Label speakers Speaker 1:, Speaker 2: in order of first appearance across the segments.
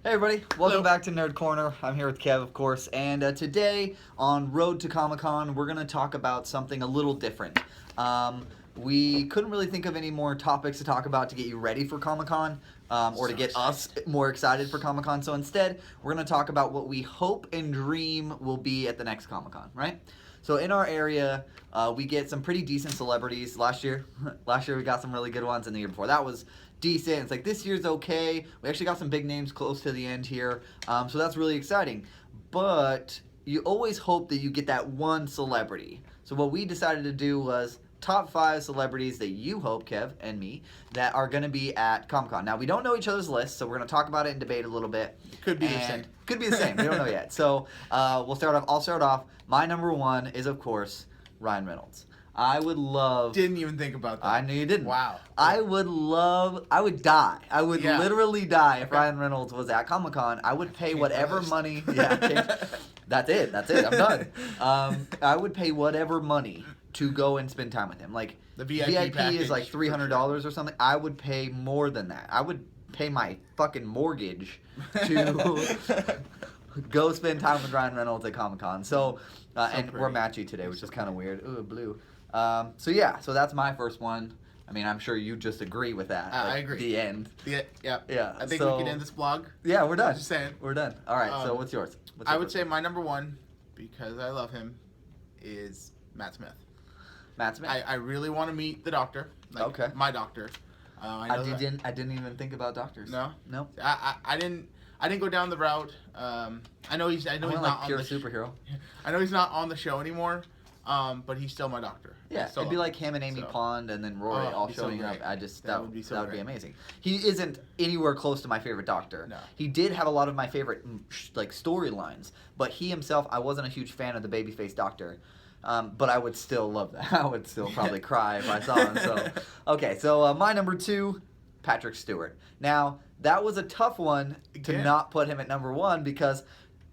Speaker 1: Hey everybody, welcome
Speaker 2: Hello.
Speaker 1: back to Nerd Corner. I'm here with Kev, of course, and today on Road to Comic Con, we're going to talk about something a little different. We couldn't really think of any more topics to talk about to get you ready for Comic Con, or to
Speaker 2: So
Speaker 1: get us more excited for Comic Con. So instead, we're going to talk about what we hope and dream will be at the next Comic Con, right? So in our area, we get some pretty decent celebrities. Last year we got some really good ones, and the year before that was decent. It's like this year's okay. We actually got some big names close to the end here, so that's really exciting. But you always hope that you get that one celebrity. So what we decided to do was top 5 celebrities that you hope, Kev and me, that are going to be at Comic-Con. Now, we don't know each other's lists, so we're going to talk about it and debate a little bit.
Speaker 2: Could be the same.
Speaker 1: Could be the same. We don't know yet. So we'll start off. I'll start off. My number 1 is, of course, Ryan Reynolds. I would love...
Speaker 2: Didn't even think about that.
Speaker 1: I knew you didn't.
Speaker 2: Wow.
Speaker 1: I would die. I would
Speaker 2: Yeah.
Speaker 1: literally die if
Speaker 2: Okay.
Speaker 1: Ryan Reynolds was at Comic-Con. I would pay whatever money... Yeah, that's it. I'm done. I would pay whatever money to go and spend time with him. Like,
Speaker 2: The VIP
Speaker 1: is like
Speaker 2: package, for
Speaker 1: $300 or something. I would pay more than that. I would pay my fucking mortgage to go spend time with Ryan Reynolds at Comic-Con. So, and
Speaker 2: pretty.
Speaker 1: we're matchy today, which is kind of weird. Ooh, blue. So that's my first one. I mean, I'm sure you just agree with that.
Speaker 2: I agree.
Speaker 1: The end.
Speaker 2: Yeah.
Speaker 1: Yeah,
Speaker 2: I think
Speaker 1: so-
Speaker 2: we can end this vlog.
Speaker 1: Yeah, we're done.
Speaker 2: Just saying.
Speaker 1: We're done. All right, so
Speaker 2: Um,
Speaker 1: what's yours? What's
Speaker 2: I
Speaker 1: your
Speaker 2: would
Speaker 1: first
Speaker 2: say
Speaker 1: one?
Speaker 2: my number 1, because I love him, is Matt Smith.
Speaker 1: Matt Smith.
Speaker 2: I really want to meet the doctor. Like,
Speaker 1: Okay.
Speaker 2: My doctor. I know that-
Speaker 1: I didn't even think about doctors.
Speaker 2: No?
Speaker 1: No.
Speaker 2: I didn't go down the route. I know he's
Speaker 1: I
Speaker 2: not
Speaker 1: like
Speaker 2: on
Speaker 1: pure
Speaker 2: the
Speaker 1: superhero.
Speaker 2: I know he's not on the show anymore. But he's still my doctor.
Speaker 1: Yeah,
Speaker 2: I still
Speaker 1: it'd be
Speaker 2: love
Speaker 1: like him and Amy
Speaker 2: So-
Speaker 1: Pond and then Roy
Speaker 2: Oh,
Speaker 1: all
Speaker 2: it'd be so
Speaker 1: showing up.
Speaker 2: great.
Speaker 1: I just
Speaker 2: That would be so
Speaker 1: that would be
Speaker 2: great.
Speaker 1: amazing. He isn't anywhere close to my favorite Doctor.
Speaker 2: No.
Speaker 1: He did have a lot of my favorite like storylines, but he himself, I wasn't a huge fan of the babyface Doctor. But I would still love that. I would still probably cry if I saw him. So, okay, so my number 2, Patrick Stewart. Now, that was a tough one to
Speaker 2: Again.
Speaker 1: not put him at number 1 because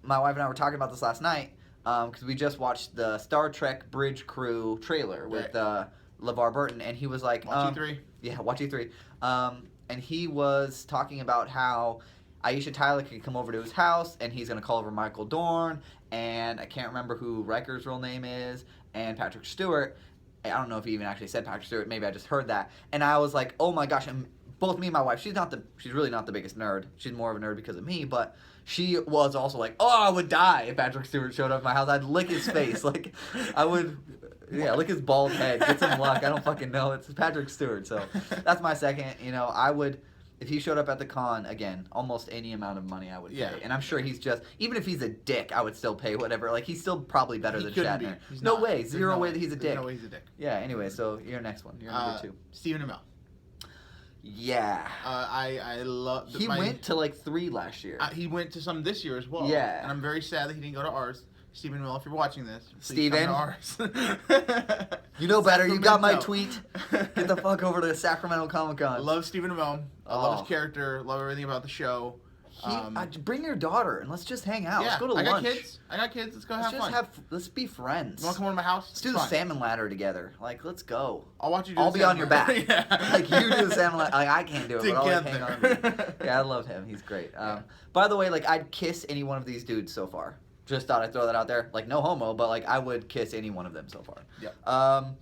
Speaker 1: my wife and I were talking about this last night because we just watched the Star Trek Bridge Crew trailer with LeVar Burton, and he was like...
Speaker 2: Watch E3.
Speaker 1: Yeah, watch E3. And he was talking about how Aisha Tyler can come over to his house, and he's going to call over Michael Dorn, and I can't remember who Riker's real name is, and Patrick Stewart. I don't know if he even actually said Patrick Stewart. Maybe I just heard that. And I was like, oh my gosh. And both me and my wife, she's really not the biggest nerd. She's more of a nerd because of me, but she was also like, oh, I would die if Patrick Stewart showed up at my house. I'd lick his face. Like, I would... Yeah, lick his bald head. Get some luck. I don't fucking know. It's Patrick Stewart. So that's my second. You know, I would, if he showed up at the con, again, almost any amount of money I would
Speaker 2: Yeah.
Speaker 1: pay. And I'm sure he's just, even if he's a dick, I would still pay whatever. Like, he's still probably better
Speaker 2: He
Speaker 1: than
Speaker 2: couldn't be.
Speaker 1: Shatner.
Speaker 2: He's
Speaker 1: No
Speaker 2: not.
Speaker 1: way.
Speaker 2: There's
Speaker 1: Zero
Speaker 2: no
Speaker 1: way that he's a
Speaker 2: There's
Speaker 1: dick.
Speaker 2: no way he's a dick.
Speaker 1: Yeah, anyway, so your next one. Your number 2.
Speaker 2: Stephen Amell.
Speaker 1: Yeah.
Speaker 2: I love.
Speaker 1: He went to like 3 last year.
Speaker 2: He went to some this year as well.
Speaker 1: Yeah.
Speaker 2: And I'm very sad that he didn't go to ours. Stephen Amell, if you're watching this, please
Speaker 1: Steven?
Speaker 2: come to ours.
Speaker 1: You know better. You got my
Speaker 2: Sacramento.
Speaker 1: tweet. Get the fuck over to Sacramento Comic
Speaker 2: I
Speaker 1: Con.
Speaker 2: love Stephen Amell. I love
Speaker 1: Oh.
Speaker 2: his character. Love everything about the show.
Speaker 1: Bring your daughter and let's just hang out.
Speaker 2: Yeah,
Speaker 1: Let's go to
Speaker 2: I
Speaker 1: lunch.
Speaker 2: got kids. Let's go
Speaker 1: Let's
Speaker 2: have
Speaker 1: just
Speaker 2: fun.
Speaker 1: let's be friends.
Speaker 2: You want to come over to my house?
Speaker 1: Let's do
Speaker 2: It's
Speaker 1: the
Speaker 2: fine.
Speaker 1: salmon ladder together. Like, let's go.
Speaker 2: I'll watch you do
Speaker 1: I'll
Speaker 2: the
Speaker 1: be on
Speaker 2: salmon
Speaker 1: your
Speaker 2: ladder.
Speaker 1: back.
Speaker 2: Yeah.
Speaker 1: Like, you do the salmon ladder. Like, I can't do it, but I'll like, hang on to
Speaker 2: Together.
Speaker 1: you. Yeah, I love him. He's great.
Speaker 2: Yeah.
Speaker 1: By the way, like, I'd kiss any one of these dudes so far. Just thought I'd throw that out there. Like, no homo, but, like, I would kiss any one of them so far.
Speaker 2: Yep.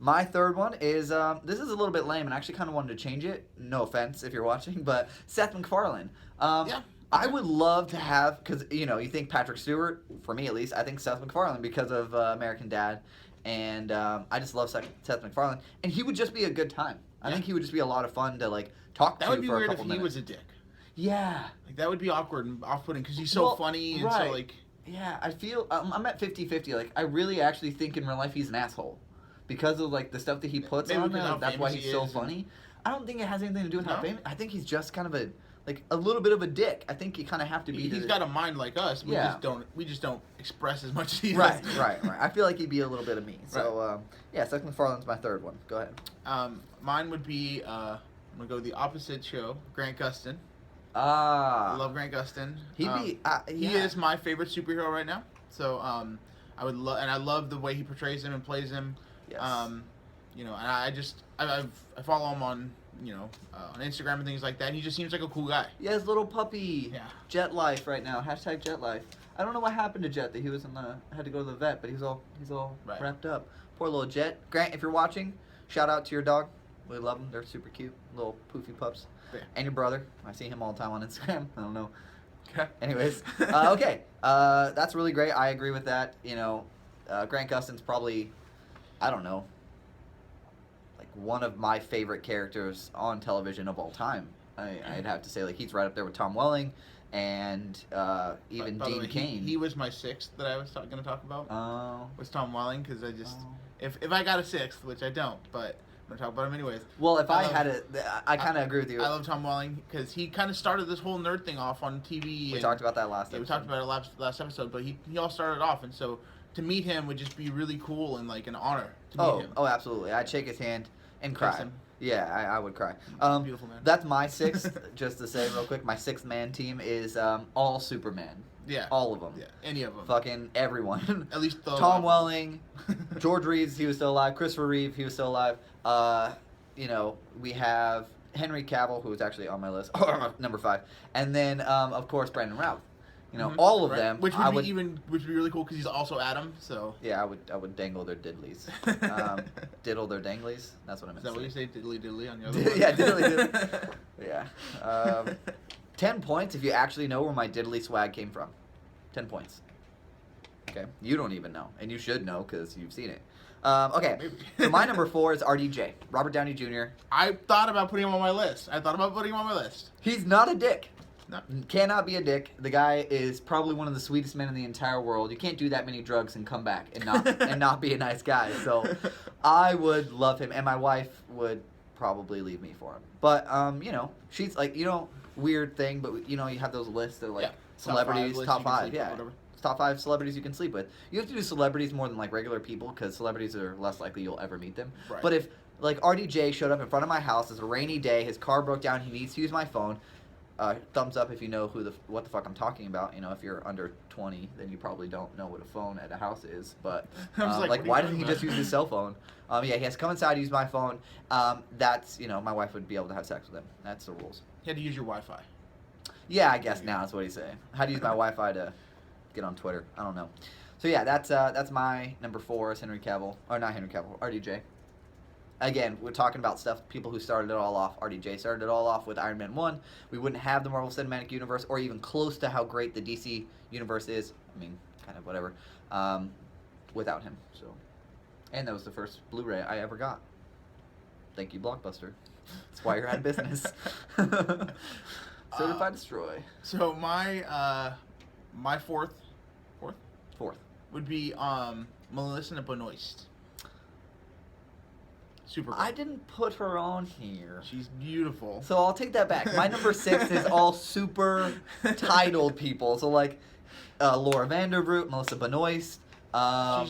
Speaker 1: My third one is, this is a little bit lame, and I actually kind of wanted to change it. No offense if you're watching, but Seth MacFarlane.
Speaker 2: Yeah.
Speaker 1: I would love to have, because, you know, you think Patrick Stewart, for me at least, I think Seth MacFarlane because of American Dad, and I just love Seth MacFarlane, and he would just be a good time. I
Speaker 2: Yeah.
Speaker 1: think he would just be a lot of fun to, like, talk
Speaker 2: That
Speaker 1: to
Speaker 2: would be
Speaker 1: for a
Speaker 2: weird if
Speaker 1: couple
Speaker 2: he
Speaker 1: minutes.
Speaker 2: was a dick.
Speaker 1: Yeah.
Speaker 2: Like that would be awkward and off-putting because he's so
Speaker 1: Well,
Speaker 2: funny and
Speaker 1: right.
Speaker 2: so like.
Speaker 1: Yeah, I feel, I'm at 50-50. Like, I really actually think in real life he's an asshole. Because of, like, the stuff that he puts
Speaker 2: Maybe
Speaker 1: on
Speaker 2: because
Speaker 1: there,
Speaker 2: how
Speaker 1: that's why
Speaker 2: famous
Speaker 1: he's
Speaker 2: he
Speaker 1: so
Speaker 2: is and-
Speaker 1: funny. I don't think it has anything to do with how
Speaker 2: No?
Speaker 1: famous. I think he's just kind of a little bit of a dick. I think you kind of have to be.
Speaker 2: He's
Speaker 1: to,
Speaker 2: got a mind like us. We
Speaker 1: Yeah.
Speaker 2: just don't express as much as he
Speaker 1: Right,
Speaker 2: does.
Speaker 1: right. I feel like he'd be a little bit of me. So, yeah, Seth MacFarlane's my third one. Go ahead.
Speaker 2: Mine would be I'm gonna go the opposite show. Grant Gustin.
Speaker 1: Ah.
Speaker 2: I love Grant Gustin.
Speaker 1: He'd be.
Speaker 2: He
Speaker 1: yeah.
Speaker 2: is my favorite superhero right now. So I would love, and I love the way he portrays him and plays him.
Speaker 1: Yes.
Speaker 2: You know, and I follow him on on Instagram and things like that. He just seems like a cool guy.
Speaker 1: Yeah, his little puppy.
Speaker 2: Yeah.
Speaker 1: Jet life right now. Hashtag jet life. I don't know what happened to Jet. That he was had to go to the vet, but he's all
Speaker 2: Right.
Speaker 1: wrapped up. Poor little Jet. Grant, if you're watching, shout out to your dog. We love them. They're super cute, little poofy pups.
Speaker 2: Yeah.
Speaker 1: And your brother. I see him all the time on Instagram. I don't know.
Speaker 2: Okay.
Speaker 1: Anyways, okay. That's really great. I agree with that. Grant Gustin's probably, I don't know, like one of my favorite characters on television of all time. I'd have to say, like, he's right up there with Tom Welling and even
Speaker 2: By the
Speaker 1: Dean
Speaker 2: way,
Speaker 1: Cain.
Speaker 2: He was my sixth that I was going to talk about.
Speaker 1: Oh.
Speaker 2: Was Tom Welling, because I just,
Speaker 1: Oh.
Speaker 2: if I got a sixth, which I don't, but I'm going to talk about him anyways.
Speaker 1: Well, if I
Speaker 2: love-
Speaker 1: had it, I kind of agree with you.
Speaker 2: I love Tom Welling because he kind of started this whole nerd thing off on TV.
Speaker 1: We talked about that last
Speaker 2: Yeah, we
Speaker 1: episode.
Speaker 2: talked about it last episode, but he all started off, and so to meet him would just be really cool and like an honor to meet him.
Speaker 1: Oh, absolutely. I'd shake his hand and cry.
Speaker 2: Kiss him.
Speaker 1: Yeah, I would cry.
Speaker 2: Beautiful man.
Speaker 1: That's my sixth. Just to say real quick, my sixth man team is all Superman.
Speaker 2: Yeah.
Speaker 1: All of them.
Speaker 2: Yeah, any of them.
Speaker 1: Fucking everyone.
Speaker 2: At least the
Speaker 1: Tom Welling, George Reeves, he was still alive. Christopher Reeve, he was still alive. We have Henry Cavill, who was actually on my list, number 5, and then of course Brandon Routh. All of
Speaker 2: Right.
Speaker 1: them.
Speaker 2: Which
Speaker 1: I
Speaker 2: would be really cool because he's also Adam. So.
Speaker 1: Yeah, I would dangle their diddlies. Diddle their danglies. That's what I meant.
Speaker 2: Is that
Speaker 1: to
Speaker 2: what you
Speaker 1: say.
Speaker 2: say? Diddly diddly on the other one?
Speaker 1: Yeah, diddly diddly. Yeah. 10 points if you actually know where my diddly swag came from. 10 points. Okay, you don't even know, and you should know because you've seen it. Okay,
Speaker 2: Maybe.
Speaker 1: so my number 4 is RDJ, Robert Downey Jr.
Speaker 2: I thought about putting him on my list.
Speaker 1: He's not a dick.
Speaker 2: No.
Speaker 1: Cannot be a dick. The guy is probably one of the sweetest men in the entire world. You can't do that many drugs and come back and not be a nice guy. So I would love him, and my wife would probably leave me for him. But she's like, weird thing, but you have those lists of like
Speaker 2: Yeah.
Speaker 1: celebrities,
Speaker 2: Top 5 lists
Speaker 1: top
Speaker 2: you can
Speaker 1: 5,
Speaker 2: sleep with,
Speaker 1: yeah.
Speaker 2: whatever.
Speaker 1: Top 5 celebrities you can sleep with. You have to do celebrities more than like regular people because celebrities are less likely you'll ever meet them.
Speaker 2: Right.
Speaker 1: But if like RDJ showed up in front of my house, it's a rainy day, his car broke down, he needs to use my phone. Thumbs up if you know what the fuck I'm talking about. If you're under 20, then you probably don't know what a phone at a house is. But
Speaker 2: I was like, what are you
Speaker 1: why
Speaker 2: talking
Speaker 1: doesn't he
Speaker 2: about?
Speaker 1: just use his cell phone? Yeah, he has to come inside, use my phone. That's my wife would be able to have sex with him. That's the rules.
Speaker 2: He had to use your Wi-Fi.
Speaker 1: Yeah, I guess now that's what he's saying. How to use my Wi-Fi to get on Twitter? I don't know. So yeah, that's my number 4 is Henry Cavill, or not Henry Cavill, RDJ. Again, we're talking about people who started it all off. RDJ started it all off with Iron Man 1. We wouldn't have the Marvel Cinematic Universe, or even close to how great the DC Universe is. I mean, kind of whatever, without him. So, and that was the first Blu-ray I ever got. Thank you, Blockbuster. That's why you're out of business. Certified Destroy.
Speaker 2: So my fourth would be Melissa Benoist. Super.
Speaker 1: I didn't put her on here.
Speaker 2: She's beautiful.
Speaker 1: So I'll take that back. My number 6 is all super titled people. So like Laura Vandervoort, Melissa Benoist.
Speaker 2: For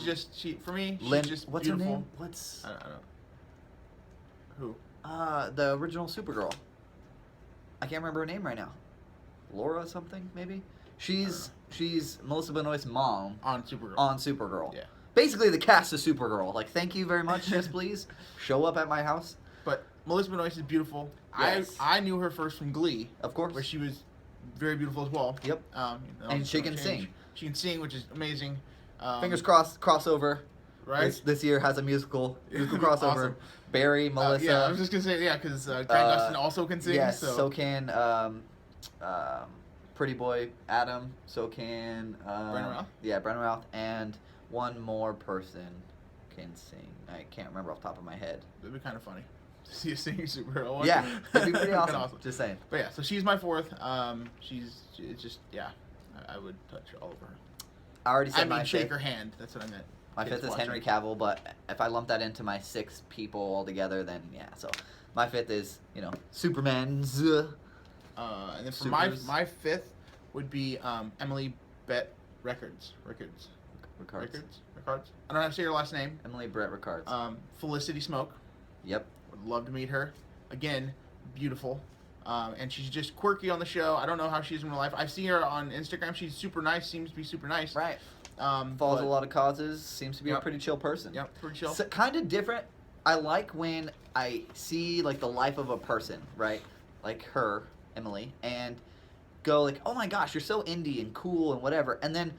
Speaker 2: me, she's
Speaker 1: Lynn,
Speaker 2: just
Speaker 1: what's
Speaker 2: beautiful.
Speaker 1: her name? What's
Speaker 2: I don't know. Who?
Speaker 1: the original Supergirl? I can't remember her name right now. Laura something maybe. She's Melissa Benoist's mom
Speaker 2: On Supergirl.
Speaker 1: on Supergirl.
Speaker 2: Yeah.
Speaker 1: Basically the cast of Supergirl. Like, thank you very much. Yes, please. Show up at my house.
Speaker 2: But Melissa Benoist is beautiful.
Speaker 1: Yes.
Speaker 2: I knew her first from Glee,
Speaker 1: Of course.
Speaker 2: where she was very beautiful as well.
Speaker 1: Yep. And she can sing.
Speaker 2: She can sing, which is amazing.
Speaker 1: Fingers crossed. Crossover.
Speaker 2: Right?
Speaker 1: This year has a musical crossover.
Speaker 2: Awesome.
Speaker 1: Barry, Melissa.
Speaker 2: Yeah, I was just gonna say because Grant Gustin also can sing.
Speaker 1: Yes,
Speaker 2: so.
Speaker 1: so can Pretty Boy Adam. So can
Speaker 2: Brennan Routh?
Speaker 1: Yeah, Brennan Routh, and one more person can sing. I can't remember off the top of my head.
Speaker 2: It'd be kind of funny to see a singing superhero. One.
Speaker 1: Yeah, it'd be pretty
Speaker 2: Kinda
Speaker 1: awesome. Just saying.
Speaker 2: But yeah, so she's my fourth. It's just I would touch all over her.
Speaker 1: I already said
Speaker 2: I
Speaker 1: my
Speaker 2: mean, shake
Speaker 1: fifth.
Speaker 2: her hand. That's what I meant.
Speaker 1: My
Speaker 2: Kids
Speaker 1: fifth is
Speaker 2: watching.
Speaker 1: Henry Cavill, but if I lump that into my 6 people altogether, then yeah. So my fifth is Superman's.
Speaker 2: And then for
Speaker 1: Supers.
Speaker 2: my fifth would be Emily Bett Rickards.
Speaker 1: Ricards.
Speaker 2: I don't know how to say her last name.
Speaker 1: Emily Brett Ricards.
Speaker 2: Felicity Smoke.
Speaker 1: Yep.
Speaker 2: Would love to meet her. Again, beautiful. And she's just quirky on the show. I don't know how she is in real life. I've seen her on Instagram. She's super nice. Seems to be super nice.
Speaker 1: Right.
Speaker 2: Follows
Speaker 1: Follows a lot of causes. Seems to be a
Speaker 2: Yep.
Speaker 1: pretty chill person.
Speaker 2: Yep, pretty chill.
Speaker 1: So, kind of different I like when I see like the life of a person, right? Like her, Emily, and go like, oh my gosh, you're so indie and cool and whatever, and then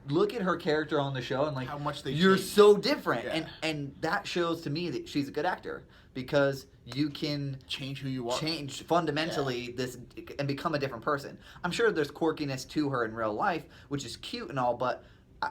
Speaker 1: look at her character on the show and like,
Speaker 2: How much they
Speaker 1: you're
Speaker 2: change.
Speaker 1: so different,
Speaker 2: Yeah.
Speaker 1: and that shows to me that she's a good actor because you can
Speaker 2: Change who you are.
Speaker 1: change fundamentally this and become a different person. I'm sure there's quirkiness to her in real life, which is cute and all, but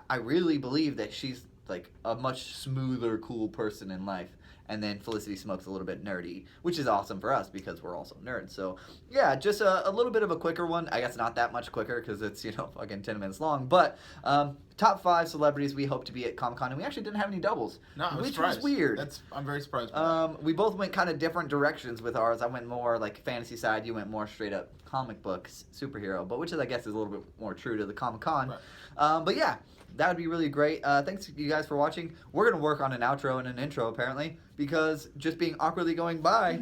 Speaker 1: I really believe that she's like a much smoother, cool person in life. And then Felicity Smoak's a little bit nerdy, which is awesome for us because we're also nerds. So yeah, just a little bit of a quicker one. I guess not that much quicker because it's fucking 10 minutes long. But top 5 celebrities we hope to be at Comic-Con, and we actually didn't have any doubles,
Speaker 2: No, I was
Speaker 1: which
Speaker 2: surprised.
Speaker 1: was weird.
Speaker 2: I'm very surprised. By that.
Speaker 1: We both went kind of different directions with ours. I went more like fantasy side. You went more straight up comic books, superhero, but which is I guess is a little bit more true to the Comic-Con.
Speaker 2: Right.
Speaker 1: But yeah, that would be really great. Thanks you guys for watching. We're gonna work on an outro and an intro apparently because just being awkwardly going by,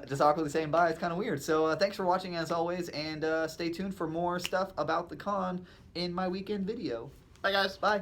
Speaker 1: just awkwardly saying bye is kind of weird. So thanks for watching as always, and stay tuned for more stuff about the con in my weekend video.
Speaker 2: Bye, guys.
Speaker 1: Bye.